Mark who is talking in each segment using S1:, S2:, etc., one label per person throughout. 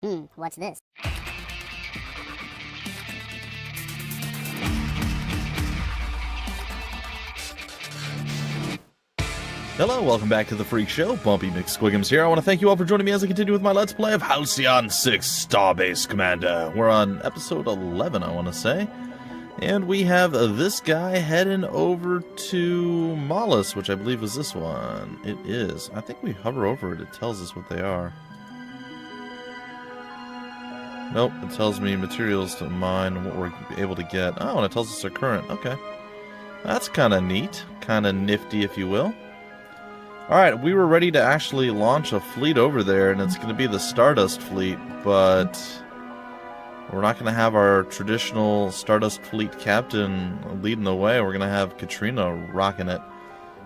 S1: What's this?
S2: Hello, welcome back to the Freak Show. Bumpy McSquigums here. I want to thank you all for joining me as I continue with my Let's Play of Halcyon 6 Starbase Commander. We're on episode 11, I want to say. And we have this guy heading over to Mollis, which I believe is this one. It is. I think we hover over it. It tells us what they are. Nope, it tells me materials to mine and what we're able to get. Oh, and it tells us our current. Okay. That's kind of neat. Kind of nifty, if you will. Alright, we were ready to actually launch a fleet over there, and it's going to be the Stardust fleet, but we're not going to have our traditional Stardust fleet captain leading the way. We're going to have Katrina rocking it.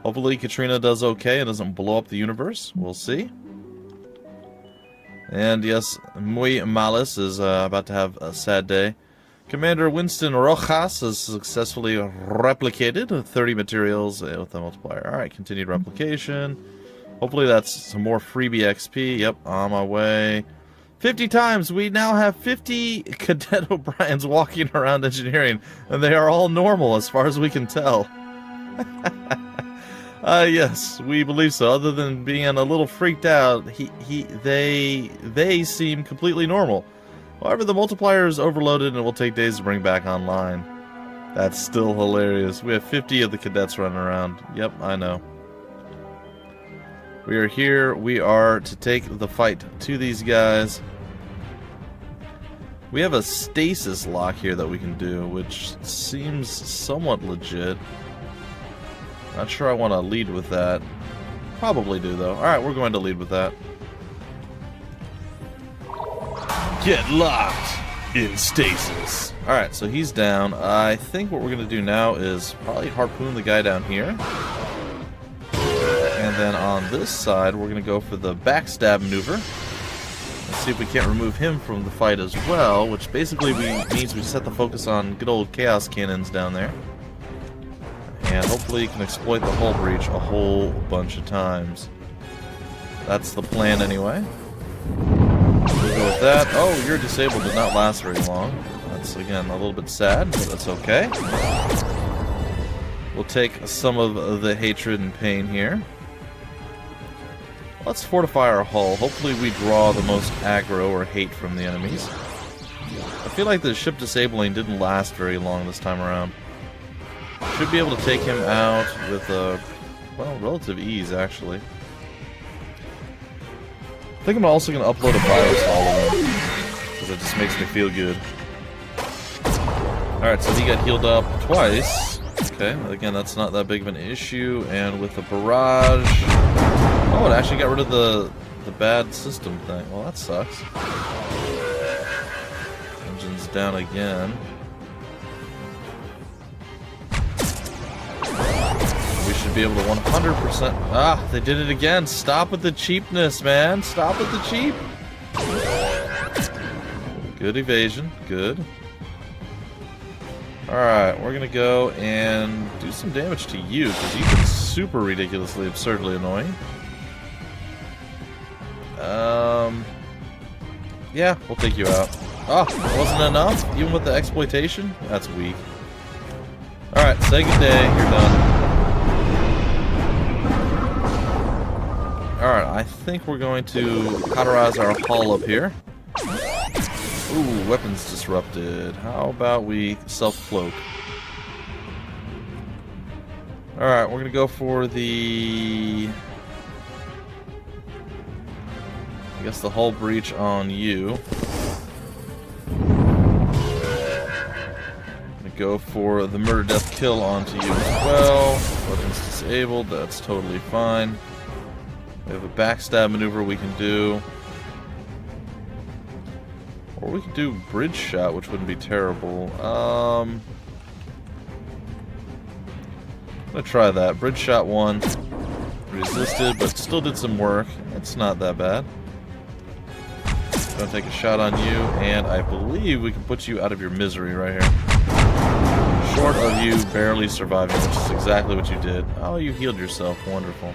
S2: Hopefully Katrina does okay and doesn't blow up the universe. We'll see. And yes, Muy Malis is about to have a sad day. Commander Winston Rojas has successfully replicated 30 materials with a multiplier. Alright, continued replication. Hopefully that's some more freebie XP. Yep, on my way. 50 times! We now have 50 Cadet O'Briens walking around engineering, and they are all normal as far as we can tell. Yes, we believe so. Other than being a little freaked out, they seem completely normal. However, the multiplier is overloaded and it will take days to bring back online. That's still hilarious. We have 50 of the cadets running around. Yep, I know. We are here. We are to take the fight to these guys. We have a stasis lock here that we can do, which seems somewhat legit. Not sure I want to lead with that. Probably do, though. Alright, we're going to lead with that. Get locked in stasis. Alright, so he's down. I think what we're going to do now is probably harpoon the guy down here. And then on this side, we're going to go for the backstab maneuver. Let's see if we can't remove him from the fight as well, which basically means we set the focus on good old chaos cannons down there. And hopefully you can exploit the hull breach a whole bunch of times. That's the plan anyway. We'll go with that. Oh, you're disabled did not last very long. That's, again, a little bit sad, but that's okay. We'll take some of the hatred and pain here. Let's fortify our hull. Hopefully we draw the most aggro or hate from the enemies. I feel like the ship disabling didn't last very long this time around. Should be able to take him out with well, relative ease, actually. I think I'm also going to upload a BIOS hologram, because it just makes me feel good. Alright, so he got healed up twice. Okay, again, that's not that big of an issue. And with the barrage... Oh, it actually got rid of the bad system thing. Well, that sucks. Engine's down again. We should be able to 100%... Ah, they did it again. Stop with the cheapness, man. Stop with the cheap. Good evasion. Good. Alright, we're going to go and do some damage to you, because you've been super ridiculously, absurdly annoying. Yeah, we'll take you out. Oh, wasn't enough? Even with the exploitation? That's weak. Alright, say good day. You're done. Alright, I think we're going to cauterize our hull up here. Ooh, weapons disrupted. How about we self-cloak? Alright, we're going to go for the... I guess the hull breach on you. Go for the murder death kill onto you as well. Weapons disabled, that's totally fine. We have a backstab maneuver we can do. Or we could do bridge shot, which wouldn't be terrible. I'm gonna try that. Bridge shot 1. Resisted, but still did some work. It's not that bad. Gonna take a shot on you, and I believe we can put you out of your misery right here. Short of you barely surviving, which is exactly what you did. Oh, you healed yourself. Wonderful.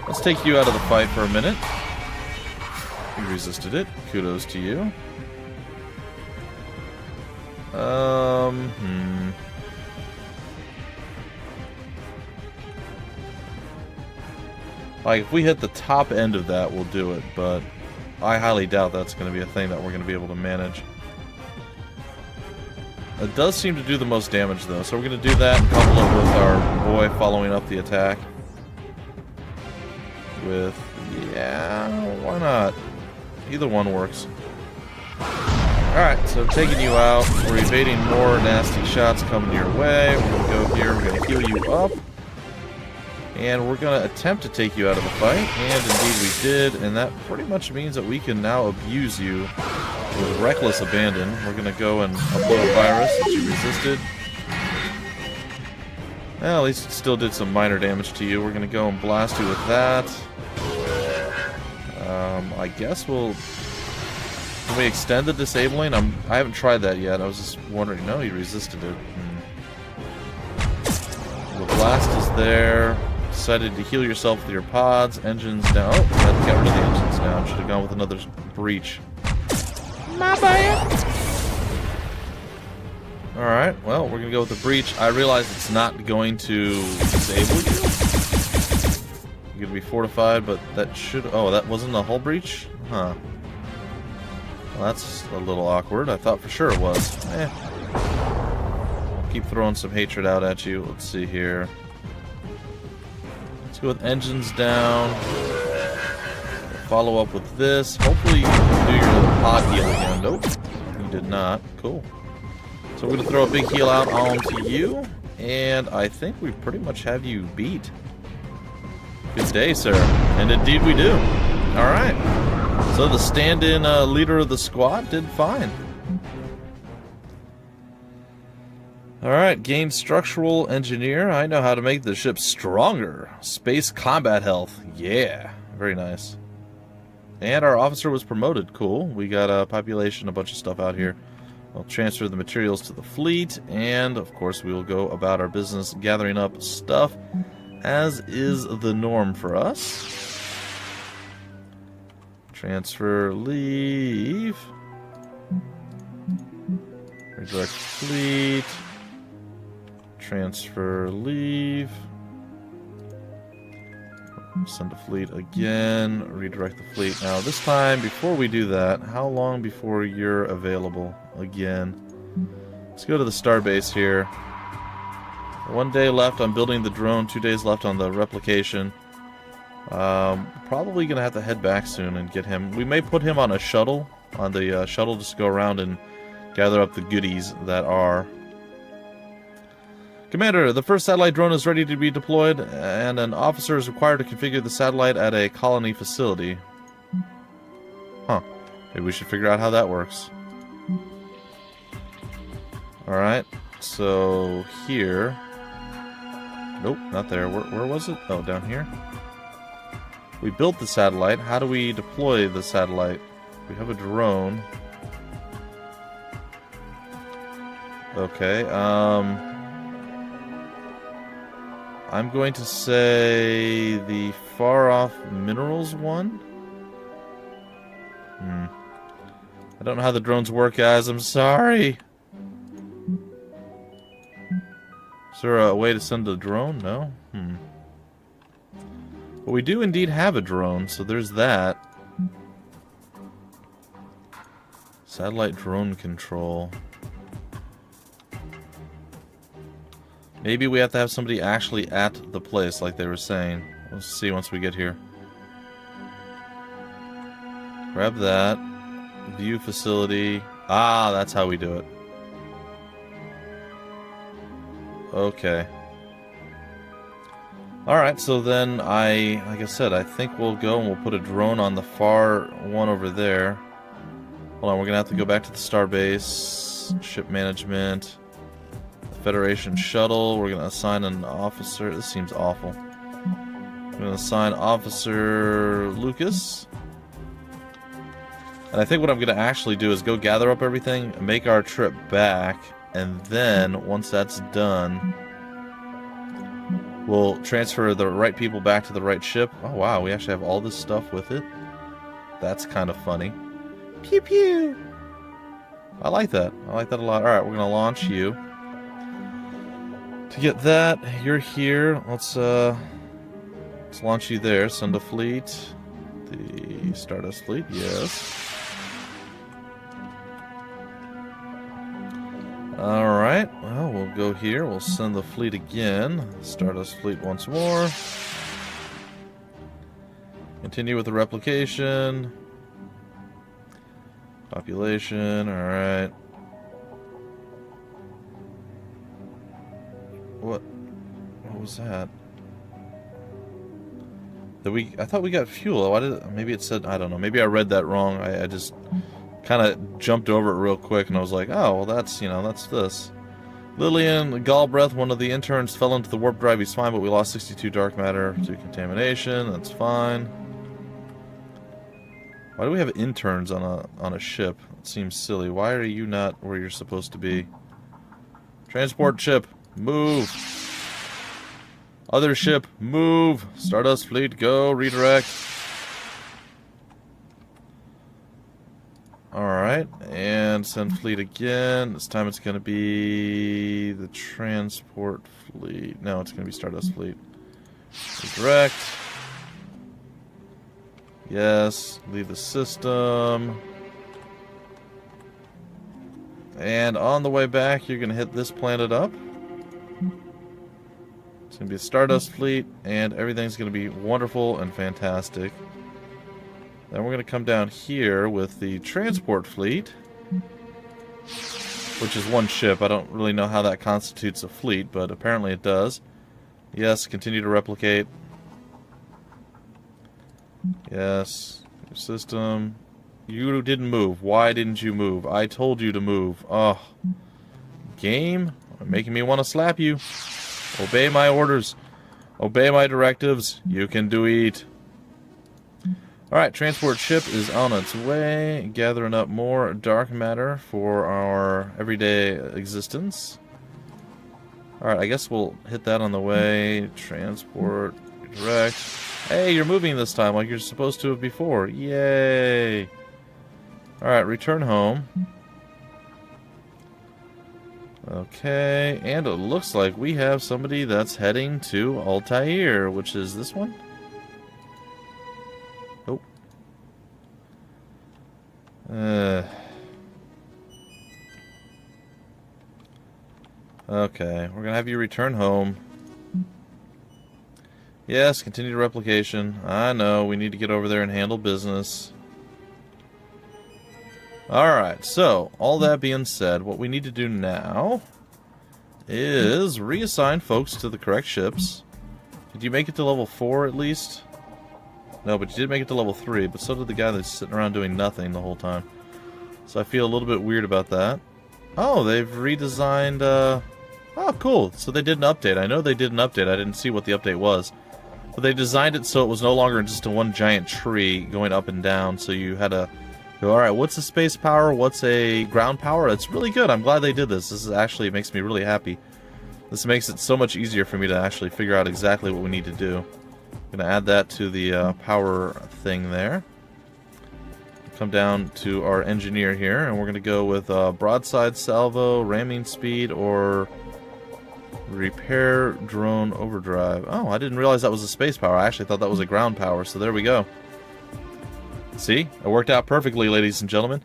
S2: Let's take you out of the fight for a minute. You resisted it. Kudos to you. Like, if we hit the top end of that, we'll do it, but I highly doubt that's going to be a thing that we're going to be able to manage. It does seem to do the most damage, though, so we're going to do that and couple it with our boy following up the attack. With, yeah, why not? Either one works. Alright, so taking you out, we're evading more nasty shots coming your way. We're going to go here, we're going to heal you up. And we're going to attempt to take you out of the fight, and indeed we did, and that pretty much means that we can now abuse you with reckless abandon. We're going to go and upload a virus that you resisted. Well, at least it still did some minor damage to you. We're going to go and blast you with that. I guess we'll... Can we extend the disabling? I haven't tried that yet. I was just wondering. No, he resisted it. The blast is there. Decided to heal yourself with your pods. Engines down. Oh, that got rid of the engines down. Should have gone with another breach. My bad. Alright, well, we're going to go with the breach. I realize it's not going to disable you. You're going to be fortified, but that should... Oh, that wasn't the hull breach? Huh. Well, that's a little awkward. I thought for sure it was. Keep throwing some hatred out at you. Let's see here. Let's go with engines down. Follow up with this. Hopefully you can do your little pod heal again. Nope. You did not. Cool. So we're going to throw a big heal out onto you. And I think we pretty much have you beat. Good day, sir. And indeed we do. Alright. So the stand-in leader of the squad did fine. Alright, gain structural engineer. I know how to make the ship stronger. Space combat health. Yeah. Very nice. And our officer was promoted. Cool. We got a population, a bunch of stuff out here. We'll transfer the materials to the fleet. And, of course, we will go about our business gathering up stuff, as is the norm for us. Transfer, leave. Redirect fleet. Transfer, leave. Send a fleet again. Redirect the fleet. Now, this time, before we do that, how long before you're available again? Let's go to the starbase here. 1 day left on building the drone. 2 days left on the replication. Probably gonna have to head back soon and get him. We may put him on a shuttle, on the shuttle, just to go around and gather up the goodies that are. Commander, the first satellite drone is ready to be deployed, and an officer is required to configure the satellite at a colony facility. Huh. Maybe we should figure out how that works. Alright, so here. Nope, not there. Where was it? Oh, down here. We built the satellite. How do we deploy the satellite? We have a drone. Okay, I'm going to say the far off minerals one. I don't know how the drones work, guys. I'm sorry. Is there a way to send a drone? No? But we do indeed have a drone, so there's that. Satellite drone control. Maybe we have to have somebody actually at the place, like they were saying. We'll see once we get here. Grab that. View facility. Ah, that's how we do it. Okay. Alright, so then like I said, I think we'll go and we'll put a drone on the far one over there. Hold on, we're gonna have to go back to the starbase. Ship management. Federation shuttle. We're gonna assign an officer. This seems awful. We're gonna assign Officer Lucas. And I think what I'm gonna actually do is go gather up everything, make our trip back, and then once that's done, we'll transfer the right people back to the right ship. Oh wow, we actually have all this stuff with it. That's kind of funny. Pew pew! I like that. I like that a lot. Alright, we're going to launch you. To get that, you're here. Let's launch you there. Send a fleet. The Stardust fleet, yes. Alright, well, we'll go here. We'll send the fleet again. Stardust fleet once more. Continue with the replication. Population, alright. What was that? I thought we got fuel. Why did maybe it said, I don't know. Maybe I read that wrong. I just kind of jumped over it real quick and I was like, oh, well, that's, that's this. Lillian Galbraith, one of the interns, fell into the warp drive. He's fine, but we lost 62 dark matter to contamination. That's fine. Why do we have interns on a ship? It seems silly. Why are you not where you're supposed to be? Transport ship, move. Other ship, move. Stardust fleet, go. Redirect. Alright, and send fleet again. This time it's going to be the transport fleet. No, it's going to be Stardust fleet. Redirect. Yes, leave the system. And on the way back, you're going to hit this planet up. It's going to be a Stardust fleet, and everything's going to be wonderful and fantastic. Then we're going to come down here with the transport fleet, which is one ship. I don't really know how that constitutes a fleet, but apparently it does. Yes, continue to replicate. Yes, system. You didn't move. Why didn't you move? I told you to move. Oh, game, making me want to slap you. Obey my orders. Obey my directives. You can do it. Alright, transport ship is on its way, gathering up more dark matter for our everyday existence. Alright, I guess we'll hit that on the way. Transport, direct. Hey, you're moving this time like you're supposed to have before. Yay! Alright, return home. Okay, and it looks like we have somebody that's heading to Altair, which is this one? Oh. Okay, we're gonna have you return home. Yes, continue replication. I know, we need to get over there and handle business. Alright, so, all that being said, what we need to do now is reassign folks to the correct ships. Did you make it to level 4 at least? No, but you did make it to level 3, but so did the guy that's sitting around doing nothing the whole time. So I feel a little bit weird about that. Oh, they've redesigned, oh, cool. So they did an update. I know they did an update. I didn't see what the update was. But they designed it so it was no longer just a one giant tree going up and down, so you had to go, alright, what's a space power? What's a ground power? It's really good. I'm glad they did this. This is actually makes me really happy. This makes it so much easier for me to actually figure out exactly what we need to do. I'm going to add that to the power thing there. Come down to our engineer here, and we're going to go with broadside salvo, ramming speed, or repair drone overdrive. Oh, I didn't realize that was a space power. I actually thought that was a ground power, so there we go. See? It worked out perfectly, ladies and gentlemen.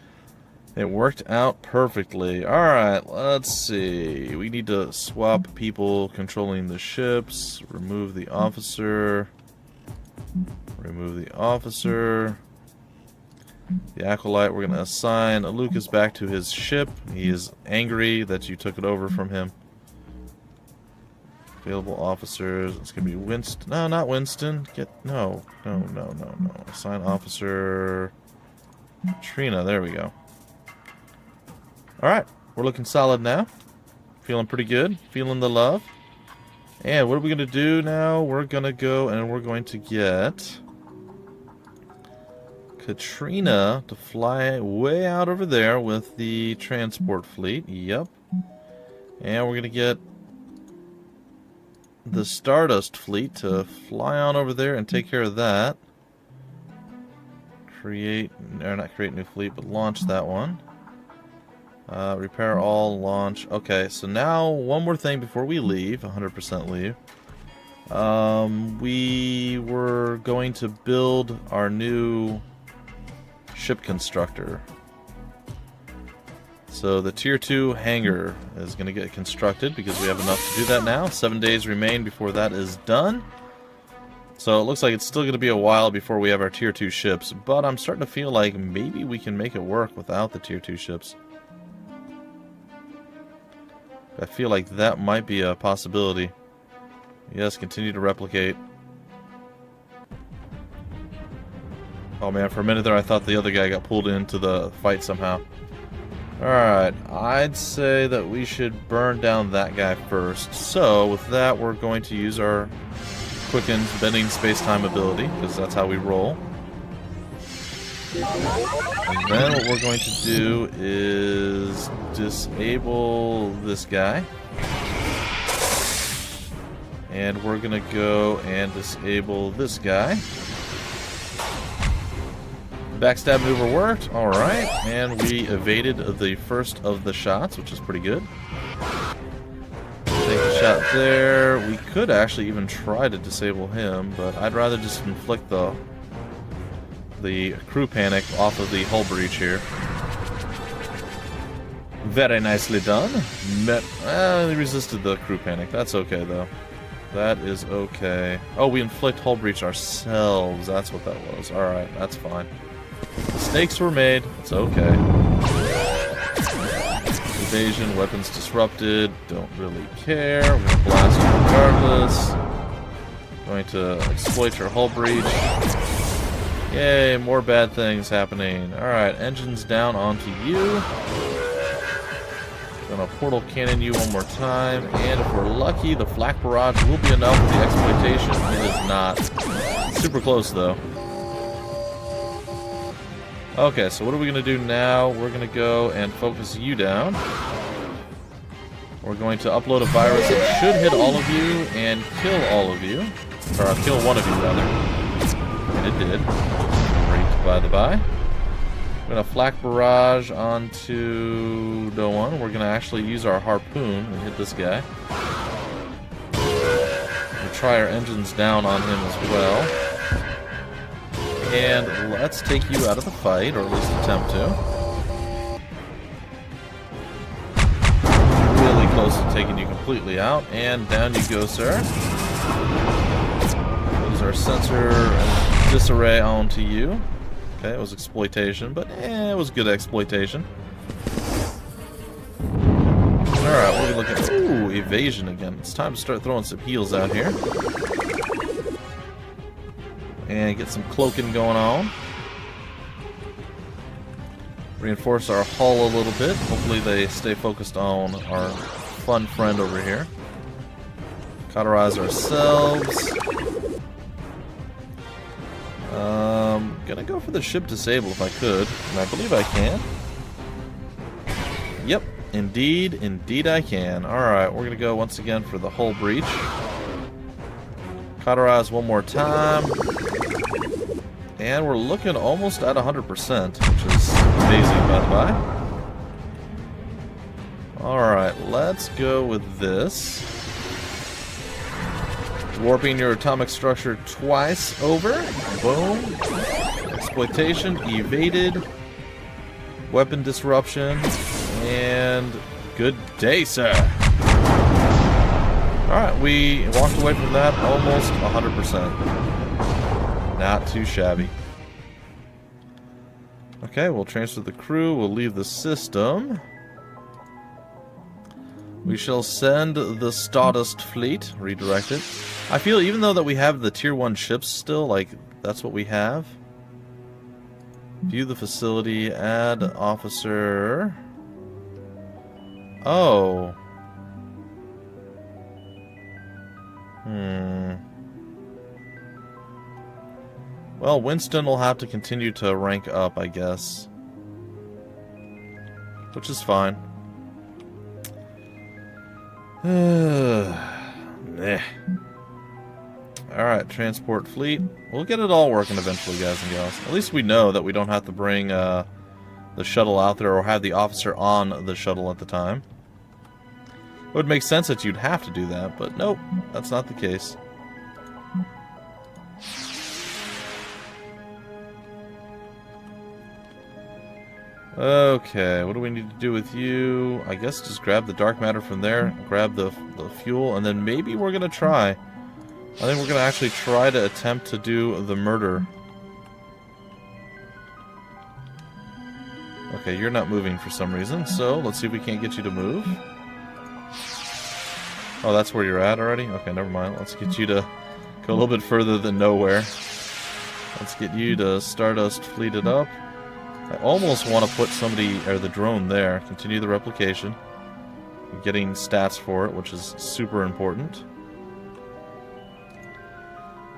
S2: It worked out perfectly. Alright, let's see. We need to swap people controlling the ships. Remove the officer. Remove the officer. The Acolyte, we're going to assign Lucas back to his ship. He is angry that you took it over from him. Available officers. It's going to be Winston. No, not Winston. No. Assign officer. Trina, there we go. Alright, we're looking solid now. Feeling pretty good. Feeling the love. And what are we going to do now? We're going to go and we're going to get Katrina to fly way out over there with the transport fleet. Yep. And we're going to get the Stardust fleet to fly on over there and take care of that. Create, or not create new fleet, but launch that one. Repair all, launch. Okay, so now one more thing before we leave, 100% leave. We were going to build our new ship constructor. So the tier 2 hangar is going to get constructed because we have enough to do that now. 7 days remain before that is done. So it looks like it's still going to be a while before we have our tier 2 ships, but I'm starting to feel like maybe we can make it work without the tier 2 ships. I feel like that might be a possibility. Yes, continue to replicate. Oh man, for a minute there I thought the other guy got pulled into the fight somehow. Alright, I'd say that we should burn down that guy first. So, with that, we're going to use our quickened bending space-time ability, because that's how we roll. And then what we're going to do is disable this guy. And we're going to go and disable this guy. Backstab maneuver worked. Alright. And we evaded the first of the shots, which is pretty good. Take a shot there. We could actually even try to disable him, but I'd rather just inflict the crew panic off of the hull breach here. Very nicely done. They resisted the crew panic. That's okay, though. That is okay. Oh, we inflict hull breach ourselves. That's what that was. Alright, that's fine. Mistakes were made. It's okay. Evasion, weapons disrupted. Don't really care. We're going to blast you regardless. Going to exploit your hull breach. Yay, more bad things happening. Alright, engines down onto you. Gonna portal cannon you one more time. And if we're lucky, the flak barrage will be enough for the exploitation. It is not. Super close, though. Okay, so what are we going to do now? We're going to go and focus you down. We're going to upload a virus that should hit all of you and kill all of you. Or kill one of you, rather. And it did. Great, by the by. We're going to flak barrage onto no one. We're going to actually use our harpoon and hit this guy. We'll try our engines down on him as well. And let's take you out of the fight, or at least attempt to. Really close to taking you completely out. And down you go, sir. Use our sensor and disarray onto you. Okay, it was exploitation, but it was good exploitation. Alright, what are we looking at? Ooh, evasion again. It's time to start throwing some heals out here. And get some cloaking going on. Reinforce our hull a little bit. Hopefully they stay focused on our fun friend over here. Cauterize ourselves. Gonna go for the ship disable if I could. And I believe I can. Yep, indeed I can. Alright, we're gonna go once again for the hull breach. Cauterize one more time. And we're looking almost at 100%, which is amazing, by the by. Alright, let's go with this. Warping your atomic structure twice over. Boom. Exploitation, evaded. Weapon disruption. And good day, sir. Alright, we walked away from that almost 100%. Not too shabby. Okay, we'll transfer the crew. We'll leave the system. We shall send the Stardust fleet. Redirect it. I feel even though that we have the tier 1 ships still, like, that's what we have. View the facility. Add officer. Oh. Well, Winston will have to continue to rank up, I guess. Which is fine. Meh. Alright, transport fleet. We'll get it all working eventually, guys and gals. At least we know that we don't have to bring the shuttle out there or have the officer on the shuttle at the time. It would make sense that you'd have to do that, but nope, that's not the case. Okay, what do we need to do with you? I guess just grab the dark matter from there, grab the fuel, and then maybe we're going to try. I think we're going to actually try to attempt to do the murder. Okay, you're not moving for some reason, so let's see if we can't get you to move. Oh, that's where you're at already? Okay, never mind. Let's get you to go a little bit further than nowhere. Let's get you to Stardust fleet it up. I almost want to put somebody, or the drone there. Continue the replication. I'm getting stats for it, which is super important.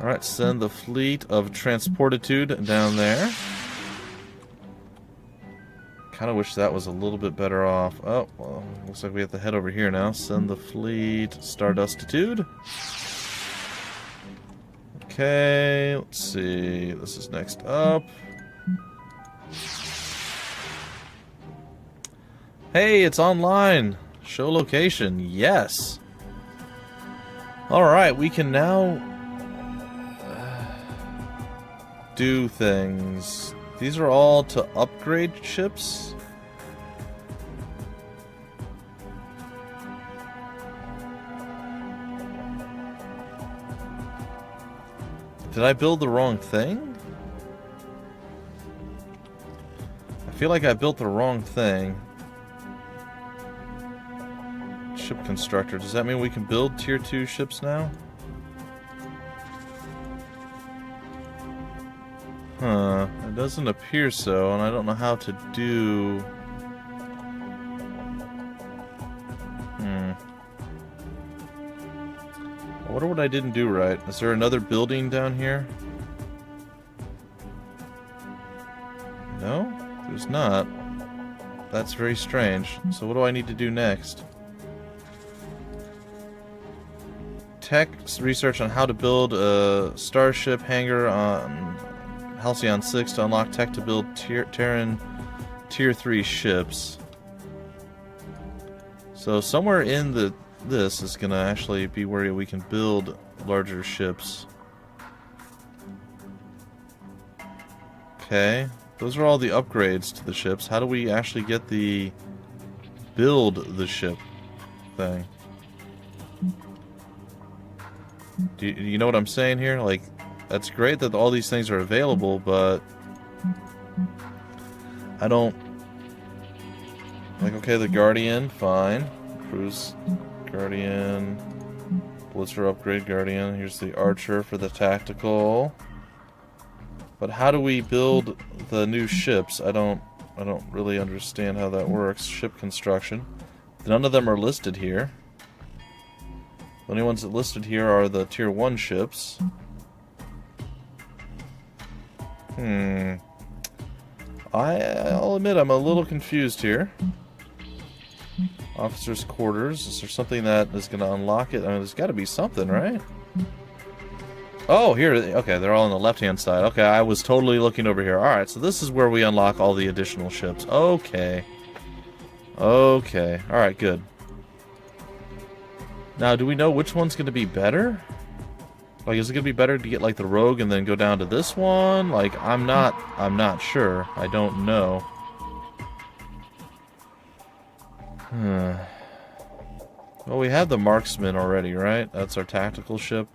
S2: Alright, send the fleet of Transportitude down there. Kind of wish that was a little bit better off. Oh, well, looks like we have to head over here now. Send the fleet Stardustitude. Okay, let's see. This is next up. Hey, it's online. Show location. Yes. Alright, we can now do things. These are all to upgrade ships. Did I build the wrong thing? I feel like I built the wrong thing. Ship constructor. Does that mean we can build tier 2 ships now? Huh. It doesn't appear so, and I don't know how to do... I wonder what I didn't do right. Is there another building down here? No? There's not. That's very strange. So what do I need to do next? Tech research on how to build a starship hangar on Halcyon 6 to unlock tech to build Terran tier 3 ships. So somewhere in this is gonna actually be where we can build larger ships. Okay, those are all the upgrades to the ships. How do we actually get the build the ship thing? Do you know what I'm saying here? Like, that's great that all these things are available, but I don't... Like, okay, the Guardian, fine. Cruise Guardian. Blitzer upgrade Guardian. Here's the Archer for the tactical. But how do we build the new ships? I don't really understand how that works. Ship construction. None of them are listed here. The only ones that listed here are the tier 1 ships. I'll admit I'm a little confused here. Officers' quarters. Is there something that is going to unlock it? I mean, there's got to be something, right? Oh, here. Okay, they're all on the left-hand side. Okay, I was totally looking over here. Alright, so this is where we unlock all the additional ships. Okay. Okay. Alright, good. Now, do we know which one's going to be better? Like, is it going to be better to get, like, the Rogue and then go down to this one? Like, I'm not sure. I don't know. Well, we have the Marksman already, right? That's our tactical ship.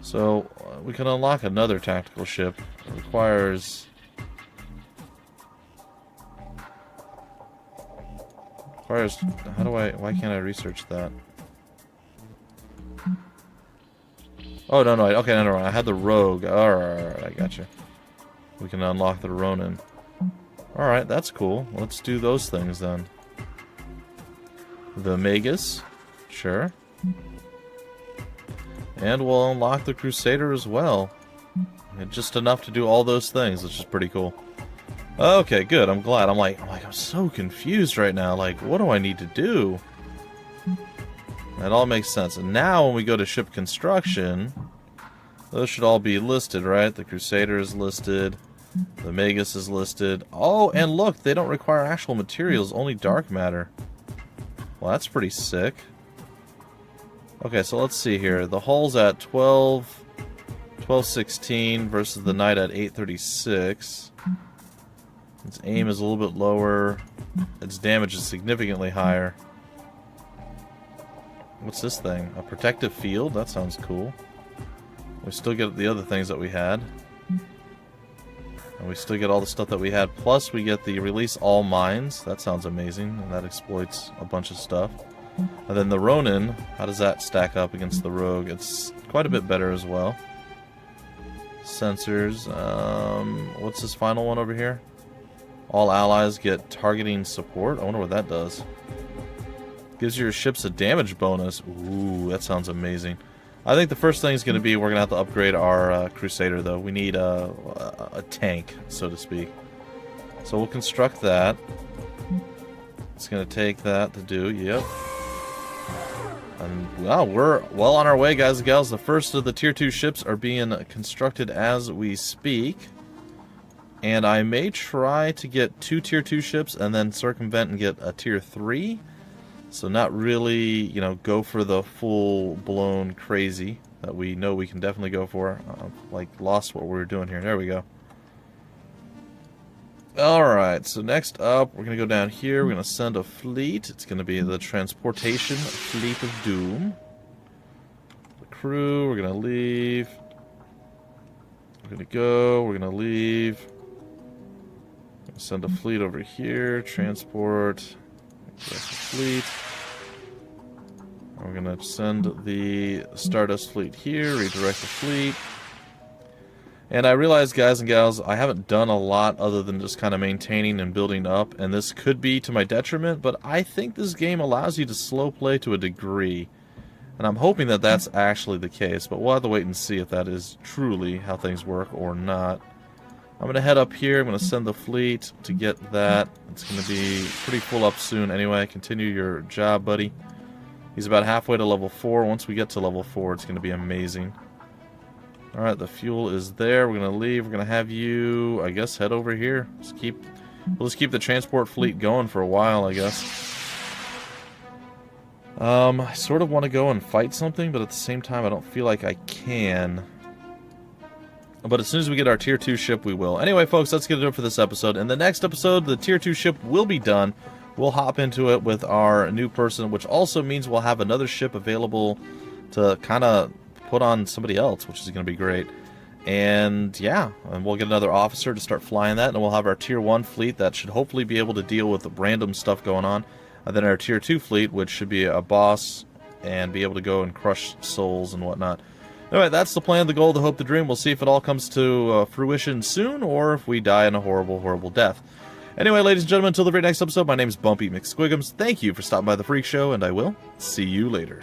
S2: So, we can unlock another tactical ship. It requires... How do I... Why can't I research that? Oh, no, okay, no, I had the Rogue. Alright, I gotcha. We can unlock the Ronin. Alright, that's cool. Let's do those things then. The Magus. Sure. And we'll unlock the Crusader as well. And just enough to do all those things, which is pretty cool. Okay, good. I'm glad. I'm so confused right now. Like, what do I need to do? That all makes sense. And now when we go to ship construction, Those should all be listed, right? The Crusader is listed. The Magus is listed. Oh, and look, they don't require actual materials, only dark matter. Well, that's pretty sick. Okay, so let's see here. The hull's at 1216 versus the Knight at 836. Its aim is a little bit lower. Its damage is significantly higher. What's this thing? A protective field? That sounds cool. We still get the other things that we had. And we still get all the stuff that we had. Plus, we get the release all mines. That sounds amazing. And that exploits a bunch of stuff. And then the Ronin, how does that stack up against the Rogue? It's quite a bit better as well. Sensors. What's this final one over here? All allies get targeting support. I wonder what that does. Gives your ships a damage bonus. Ooh, that sounds amazing. I think the first thing is going to be we're going to have to upgrade our Crusader, though. We need a tank, so to speak. So we'll construct that. It's going to take that to do, yep. And, wow, we're well on our way, guys and gals. The first of the Tier 2 ships are being constructed as we speak. And I may try to get 2 Tier 2 ships and then circumvent and get a Tier 3. So not really, you know, go for the full-blown crazy that we know we can definitely go for. Like, lost what we were doing here. There we go. Alright, so next up, we're going to go down here. We're going to send a fleet. It's going to be the Transportation Fleet of Doom. The crew, we're going to leave. We're going to go, we're going to leave. Send a fleet over here. Transport. Fleet. We're going to send the Stardust fleet here, redirect the fleet. And I realize, guys and gals, I haven't done a lot other than just kind of maintaining and building up, and this could be to my detriment, but I think this game allows you to slow play to a degree. And I'm hoping that that's actually the case, but we'll have to wait and see if that is truly how things work or not. I'm going to head up here. I'm going to send the fleet to get that. It's going to be pretty full up soon anyway. Continue your job, buddy. He's about halfway to level 4. Once we get to level 4, it's going to be amazing. Alright, the fuel is there. We're going to leave. We're going to have you, I guess, we'll just keep the transport fleet going for a while, I guess. I sort of want to go and fight something, but at the same time, I don't feel like I can. But as soon as we get our Tier 2 ship, we will. Anyway, folks, let's get it up for this episode. In the next episode, the Tier 2 ship will be done. We'll hop into it with our new person, which also means we'll have another ship available to kind of put on somebody else, which is going to be great. And, yeah, and we'll get another officer to start flying that, and we'll have our Tier 1 fleet that should hopefully be able to deal with the random stuff going on. And then our Tier 2 fleet, which should be a boss and be able to go and crush souls and whatnot. Anyway, that's the plan, the goal, the hope, the dream. We'll see if it all comes to fruition soon, or if we die in a horrible, horrible death. Anyway, ladies and gentlemen, until the very next episode, my name is Bumpy McSquigums. Thank you for stopping by the Freak Show, and I will see you later.